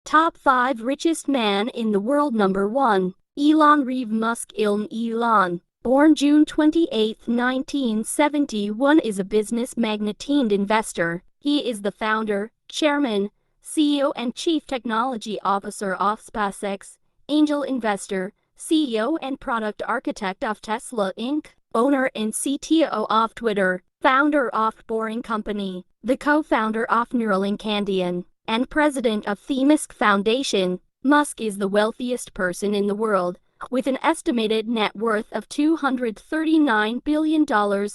Top 5 Richest Man in the World. Number 1. Elon Reeve Musk. Elon, born June 28, 1971, is a business magnate and investor. He is the founder, chairman, CEO and chief technology officer of SpaceX, angel investor, CEO and product architect of Tesla Inc., owner and CTO of Twitter, founder of Boring Company, the co-founder of Neuralink and president of Themisk Foundation. Musk is the wealthiest person in the world, with an estimated net worth of $239 billion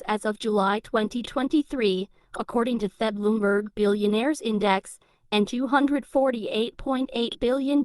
as of July 2023, according to the Bloomberg Billionaires Index, and $248.8 billion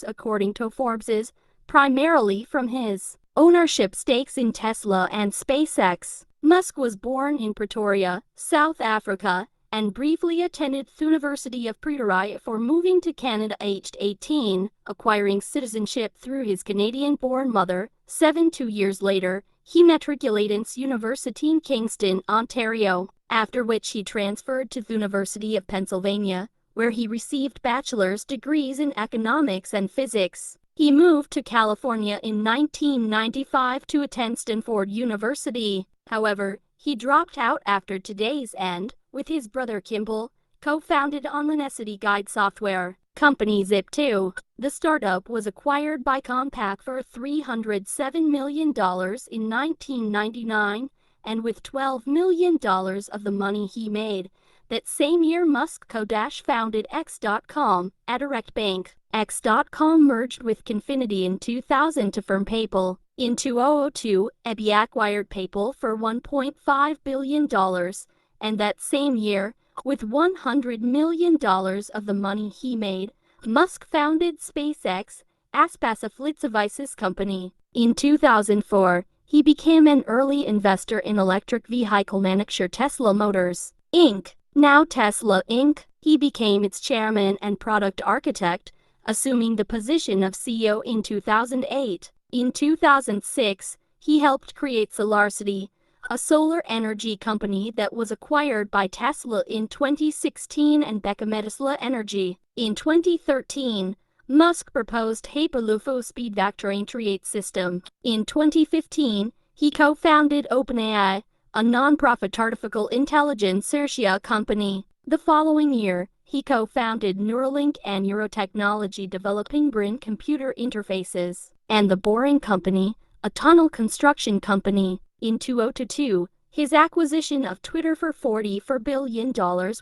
according to Forbes, primarily from his ownership stakes in Tesla and SpaceX. Musk was born in Pretoria, South Africa, and briefly attended the University of Pretoria before moving to Canada aged 18, acquiring citizenship through his Canadian-born mother. 2 years later, he matriculated at University in Kingston, Ontario, after which he transferred to the University of Pennsylvania, where he received bachelor's degrees in economics and physics. He moved to California in 1995 to attend Stanford University. However, he dropped out after today's end, with his brother Kimball, co-founded on the Necessity Guide software company Zip2. The startup was acquired by Compaq for $307 million in 1999, and with $12 million of the money he made that same year, Musk co-founded X.com, a direct bank. X.com merged with Confinity in 2000 to form PayPal. In 2002, EBI acquired PayPal for $1.5 billion, and that same year, with $100 million of the money he made, Musk founded SpaceX, a space flight devices company. In 2004, he became an early investor in electric vehicle manufacturer Tesla Motors, Inc., now Tesla Inc. He became its chairman and product architect, assuming the position of CEO in 2008. In 2006, he helped create SolarCity, a solar energy company that was acquired by Tesla in 2016 and became Tesla Energy. In 2013, Musk proposed Hyperloop speed vectoring trade system. In 2015, he co-founded OpenAI, a non-profit artificial intelligence research company. The following year, he co-founded Neuralink and Neurotechnology, developing brain computer interfaces, and the Boring Company, a tunnel construction company. In 2022, his acquisition of Twitter for $44 billion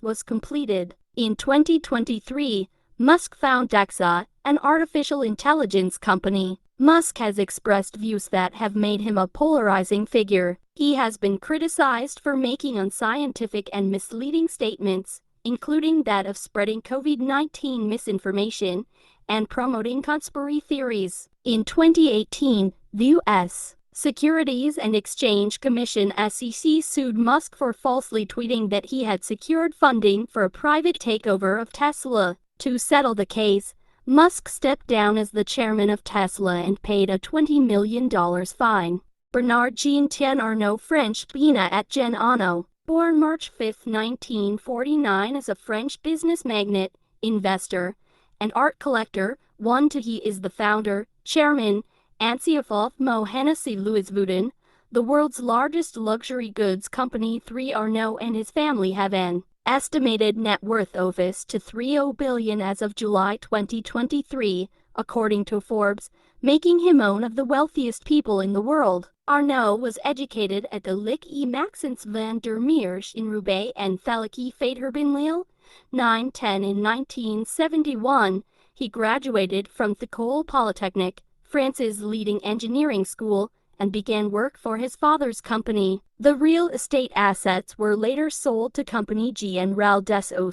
was completed. In 2023, Musk founded DEXA, an artificial intelligence company. Musk has expressed views that have made him a polarizing figure. He has been criticized for making unscientific and misleading statements, including that of spreading COVID-19 misinformation and promoting conspiracy theories. In 2018, the U.S. Securities and Exchange Commission (SEC) sued Musk for falsely tweeting that he had secured funding for a private takeover of Tesla. To settle the case, Musk stepped down as the chairman of Tesla and paid a $20 million fine. Bernard Jean Arnault, French Bina at Jean Arnault, born March 5, 1949, is a French business magnate, investor, and art collector. He is the founder, chairman, and CFO of Moët Hennessy Louis Vuitton, the world's largest luxury goods company. Arnault and his family have an estimated net worth of to $30 billion as of July 2023, according to Forbes, making him one of the wealthiest people in the world. Arnault was educated at the Lycée Maxence van der Meers in Roubaix and Thalaki Faidherben Lille, 910 in 1971. He graduated from École Polytechnique, France's leading engineering school, and began work for his father's company. The real estate assets were later sold to company General des Eaux,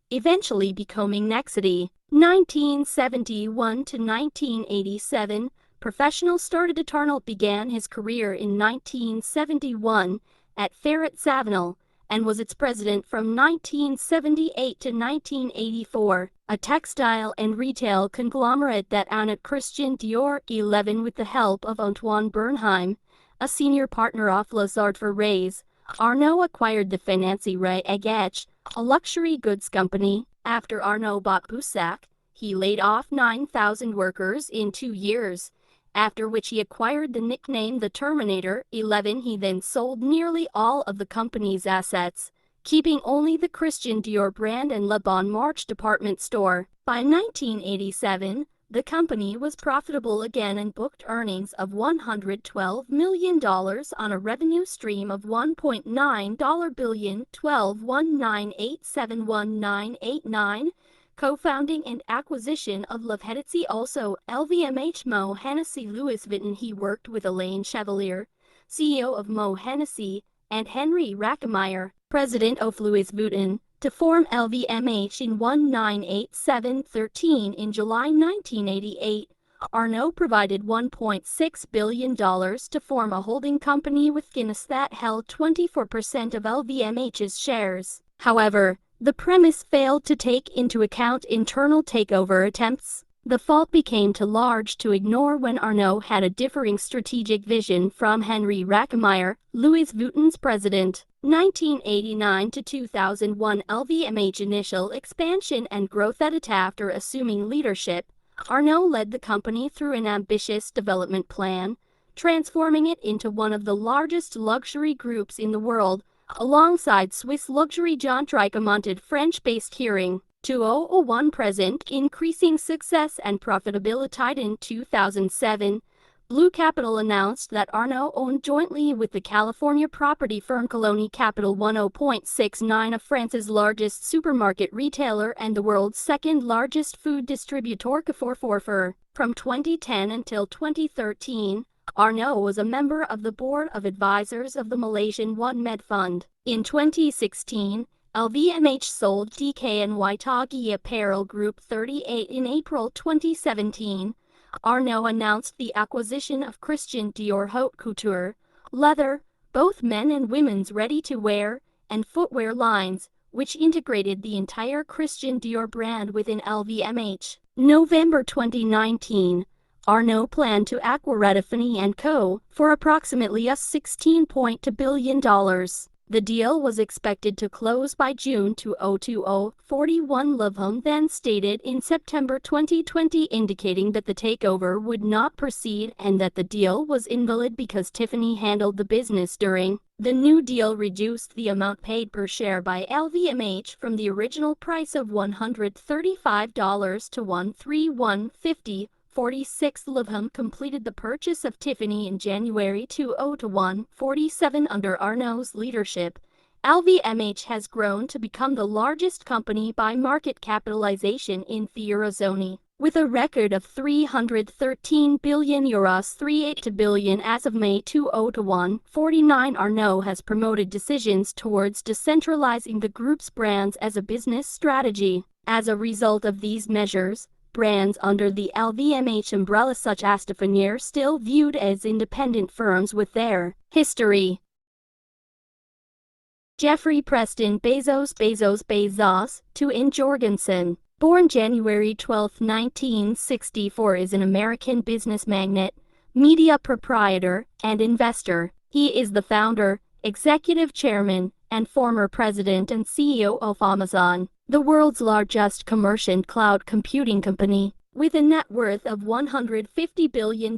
eventually becoming Nexity. 1971 to 1987, professional started Arnault began his career in 1971 at Ferret Savinel, and was its president from 1978 to 1984, a textile and retail conglomerate that owned Christian Dior 11 with the help of Antoine Bernheim, a senior partner of Lazard for Reyes. Arnault acquired the Financier Agech, a luxury goods company. After Arnault bought Boussac, He laid off 9,000 workers in 2 years, after which he acquired the nickname the Terminator 11. He then sold nearly all of the company's assets, keeping only the Christian Dior brand and Le Bon Marche department store. By 1987, the company was profitable again and booked earnings of $112 million on a revenue stream of $1.9 billion. 1219871989. Co-founding and acquisition of Love Hennessy. Also LVMH. Mo Hennessy. Louis Vuitton. He worked with Elaine Chevalier, CEO of Mo Hennessy, and Henry Rackemeyer, president of Louis Vuitton, to form LVMH in 1987-13. In July 1988, Arnault provided $1.6 billion to form a holding company with Guinness that held 24% of LVMH's shares. However, the premise failed to take into account internal takeover attempts. The fault became too large to ignore when Arnault had a differing strategic vision from Henry Rackemeyer, Louis Vuitton's president. 1989 to 2001 LVMH initial expansion and growth. After assuming leadership, Arnault led the company through an ambitious development plan, transforming it into one of the largest luxury groups in the world, alongside Swiss luxury giant Ricamonted French-based Kering. 2001 present, increasing success and profitability. In 2007, Blue Capital announced that Arnault owned jointly with the California property firm Colony Capital 10.69 of France's largest supermarket retailer and the world's second largest food distributor Carrefour. From 2010 until 2013, Arnault was a member of the board of advisors of the Malaysian One Med Fund. In 2016, LVMH sold DKNY Taghi Apparel Group 38. In April 2017, Arnault announced the acquisition of Christian Dior Haute Couture, leather, both men and women's ready-to-wear, and footwear lines, which integrated the entire Christian Dior brand within LVMH. November 2019, Arnault planned to acquire Tiffany & Co. for approximately $16.2 billion. The deal was expected to close by June 2020. 41 Loveholm then stated in September 2020, indicating that the takeover would not proceed and that the deal was invalid because Tiffany handled the business during. The new deal reduced the amount paid per share by LVMH from the original price of $135 to $131.50. 46 Loveholm completed the purchase of Tiffany in January 2021. 47 Under Arnault's leadership, LVMH has grown to become the largest company by market capitalization in the Eurozone, with a record of €313 billion, €38 billion as of May 2021. 49 Arnault has promoted decisions towards decentralizing the group's brands as a business strategy. As a result of these measures, brands under the LVMH umbrella such as Tiffany are still viewed as independent firms with their history. Jeffrey Preston Bezos to N. Jorgensen, born January 12, 1964, is an American business magnate, media proprietor, and investor. He is the founder, executive chairman, and former president and CEO of Amazon, the world's largest commercial cloud computing company, with a net worth of $150 billion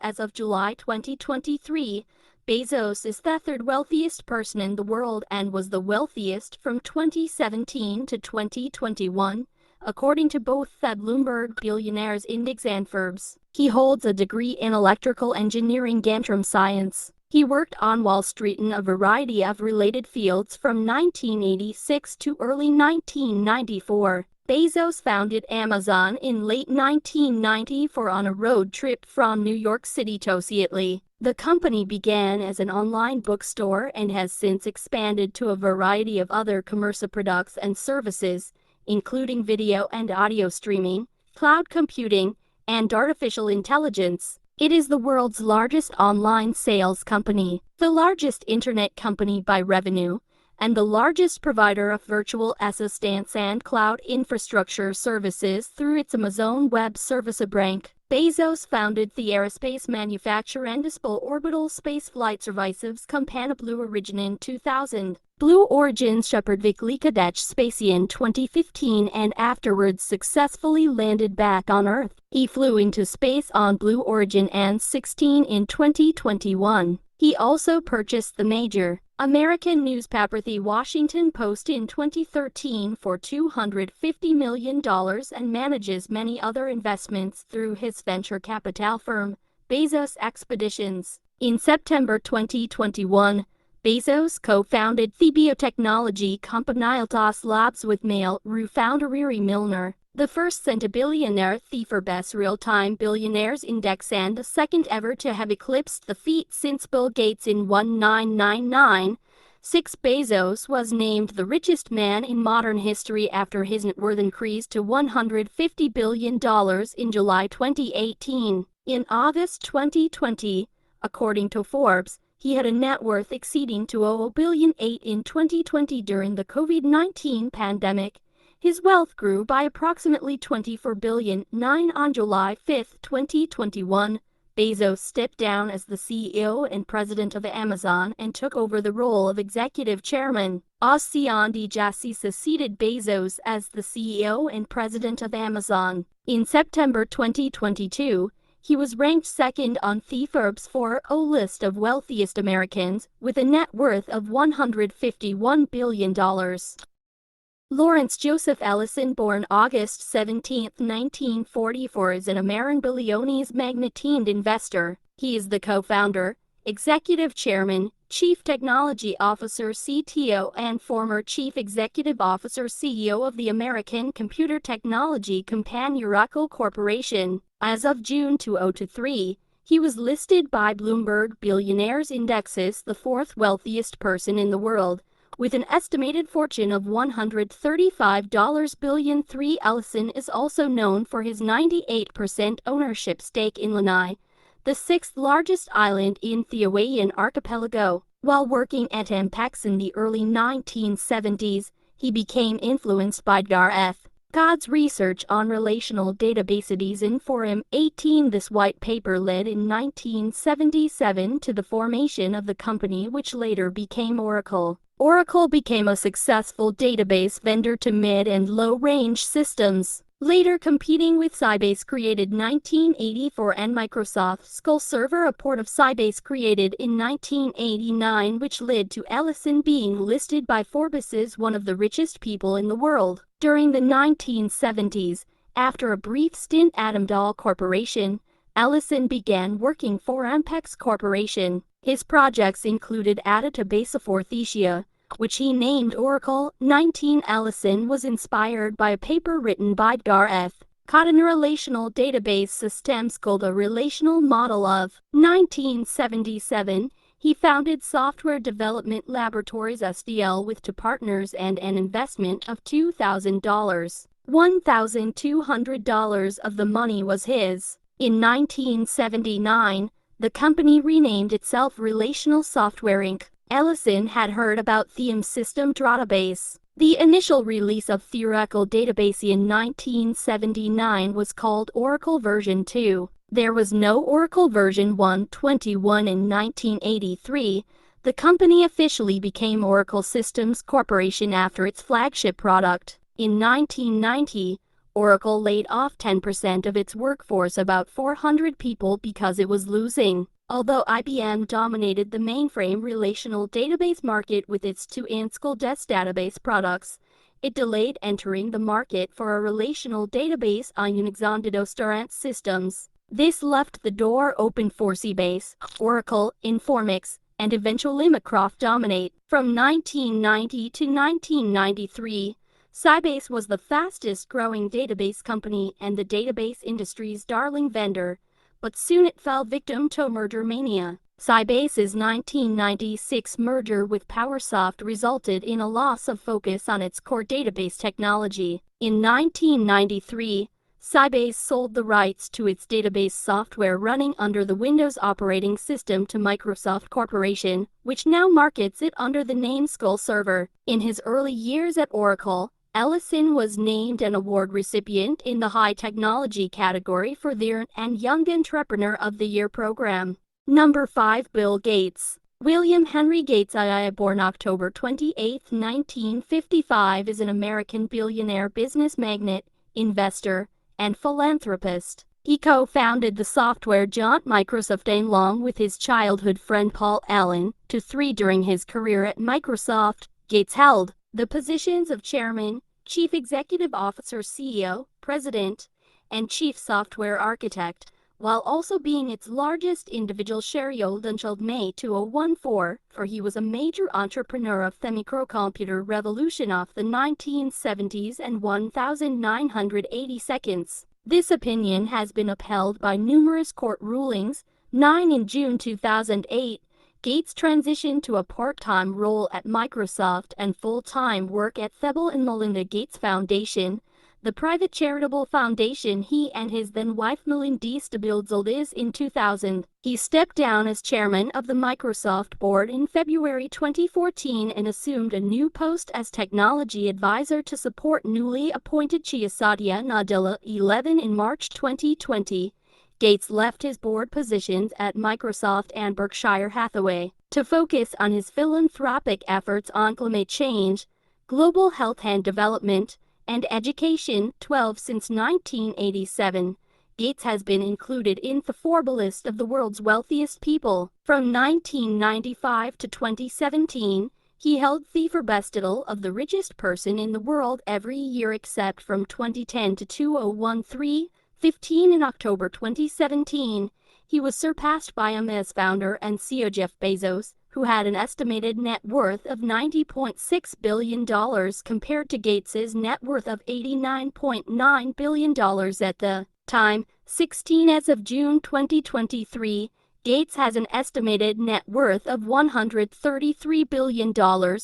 as of July 2023. Bezos is the third wealthiest person in the world and was the wealthiest from 2017 to 2021, according to both the Bloomberg Billionaires Index and Forbes. He holds a degree in electrical engineering and science. He worked on Wall Street in a variety of related fields from 1986 to early 1994. Bezos founded Amazon in late 1994 on a road trip from New York City to Seattle. The company began as an online bookstore and has since expanded to a variety of other commercial products and services, including video and audio streaming, cloud computing, and artificial intelligence. It is the world's largest online sales company, the largest internet company by revenue, and the largest provider of virtual assistants and cloud infrastructure services through its Amazon Web Services brand. Bezos founded the aerospace manufacturer and orbital spaceflight services company Blue Origin in 2000. Blue Origin's Shepard Viklikadech space in 2015 and afterwards successfully landed back on Earth. He flew into space on Blue Origin and 16 in 2021. He also purchased the major American newspaper The Washington Post in 2013 for $250 million and manages many other investments through his venture capital firm, Bezos Expeditions. In September 2021, Bezos co-founded the biotechnology company Altos Labs with male founder Riri Milner, the first centibillionaire, the Forbes Real-Time Billionaires Index and the second ever to have eclipsed the feat since Bill Gates in 1999. Bezos was named the richest man in modern history after his net worth increased to $150 billion in July 2018. In August 2020, according to Forbes, he had a net worth exceeding $2.08 billion in 2020 during the COVID-19 pandemic. His wealth grew by approximately $24 billion on July 5, 2021. Bezos stepped down as the CEO and president of Amazon and took over the role of executive chairman. Ocean Jassy succeeded Bezos as the CEO and president of Amazon. In September 2022, he was ranked second on the Forbes 400 list of wealthiest Americans with a net worth of $151 billion. Lawrence Joseph Ellison, born August 17, 1944, is an American billionaire magnate investor. He is the co-founder, executive chairman, chief technology officer (CTO) and former chief executive officer (CEO) of the American computer technology company Oracle Corporation. As of June 2023, he was listed by Bloomberg Billionaires Indexes the fourth wealthiest person in the world, with an estimated fortune of $135 billion. Ellison is also known for his 98% ownership stake in Lanai, the sixth largest island in the Hawaiian archipelago. While working at Ampex in the early 1970s, he became influenced by Gareth God's research on relational databases in Forum 18. This white paper led in 1977 to the formation of the company which later became Oracle. Oracle became a successful database vendor to mid- and low-range systems, later competing with Sybase created 1984 and Microsoft SQL Server, a port of Sybase created in 1989, which led to Ellison being listed by Forbes as one of the richest people in the world. During the 1970s, after a brief stint at Amdahl Corporation, Ellison began working for Ampex Corporation. His projects included a database for Thesia, which he named Oracle. Ellison was inspired by a paper written by Gareth God in relational database systems called a relational model of 1977. He founded Software Development Laboratories SDL with two partners and an investment of $2,000. $1,200 of the money was his. In 1979, the company renamed itself Relational Software Inc. Ellison had heard about the System Database. The initial release of the Oracle database in 1979 was called Oracle version 2. There was no Oracle version 1.21 in 1983. The company officially became Oracle Systems Corporation after its flagship product. In 1990, Oracle laid off 10% of its workforce, about 400 people, because it was losing. Although IBM dominated the mainframe relational database market with its two Anscol database products, it delayed entering the market for a relational database on Unix storage systems. This left the door open for Sybase, Oracle, Informix, and eventually Microsoft dominate. From 1990 to 1993, Sybase was the fastest growing database company and the database industry's darling vendor, but soon it fell victim to merger mania. Sybase's 1996 merger with PowerSoft resulted in a loss of focus on its core database technology. In 1993, Sybase sold the rights to its database software running under the Windows operating system to Microsoft Corporation, which now markets it under the name SQL Server. In his early years at Oracle, Ellison was named an award recipient in the High Technology category for their and Young Entrepreneur of the Year program. Number 5. Bill Gates. William Henry Gates, born October 28, 1955, is an American billionaire business magnate, investor, and philanthropist. He co-founded the software giant Microsoft along with his childhood friend Paul Allen. During his career at Microsoft, Gates held the positions of chairman, chief executive officer, CEO, president, and chief software architect, while also being its largest individual shareholder until May 2014, for he was a major entrepreneur of the microcomputer revolution of the 1970s and 1980 seconds. This opinion has been upheld by numerous court rulings. 9 In June 2008, Gates transitioned to a part-time role at Microsoft and full-time work at the Bill and Melinda Gates Foundation, the private charitable foundation he and his then-wife Melinda established in 2000. He stepped down as chairman of the Microsoft board in February 2014 and assumed a new post as technology advisor to support newly appointed Chief Satya Nadella. 11 In March 2020, Gates left his board positions at Microsoft and Berkshire Hathaway to focus on his philanthropic efforts on climate change, global health and development, and education. 12 Since 1987, Gates has been included in the Forbes list of the world's wealthiest people. From 1995 to 2017, he held the Forbes title of the richest person in the world every year except from 2010 to 2013. 15 In October 2017, he was surpassed by Amazon founder and CEO Jeff Bezos, who had an estimated net worth of $90.6 billion compared to Gates's net worth of $89.9 billion at the time. 16 As of June 2023, Gates has an estimated net worth of $133 billion,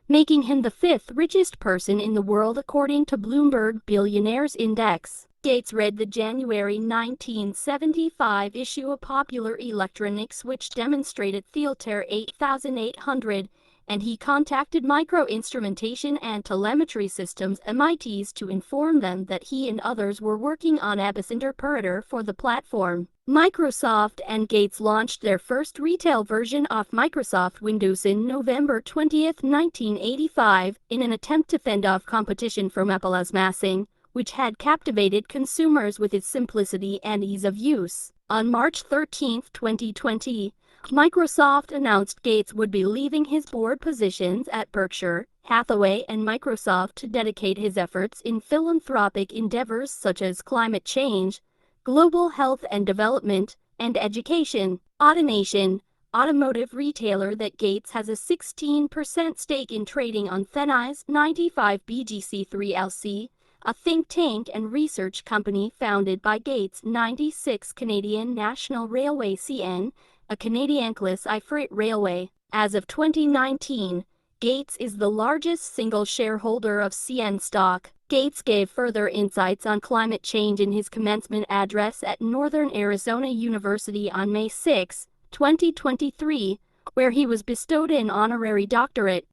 making him the fifth richest person in the world according to Bloomberg Billionaires Index. Gates read the January 1975 issue of Popular Electronics, which demonstrated the Altair 8800, and he contacted Micro-Instrumentation and Telemetry Systems MITs to inform them that he and others were working on Abyss interpreter for the platform. Microsoft and Gates launched their first retail version of Microsoft Windows in November 20, 1985, in an attempt to fend off competition from Apple's Massing, which had captivated consumers with its simplicity and ease of use. On March 13, 2020, Microsoft announced Gates would be leaving his board positions at Berkshire Hathaway and Microsoft to dedicate his efforts in philanthropic endeavors such as climate change, global health and development, and education. AutoNation, automotive retailer that Gates has a 16% stake in, trading on Thenais 95 BGC3LC, a think tank and research company founded by Gates. 96 Canadian National Railway CN, a Canadian-class freight railway. As of 2019, Gates is the largest single shareholder of CN stock. Gates gave further insights on climate change in his commencement address at Northern Arizona University on May 6, 2023, where he was bestowed an honorary doctorate.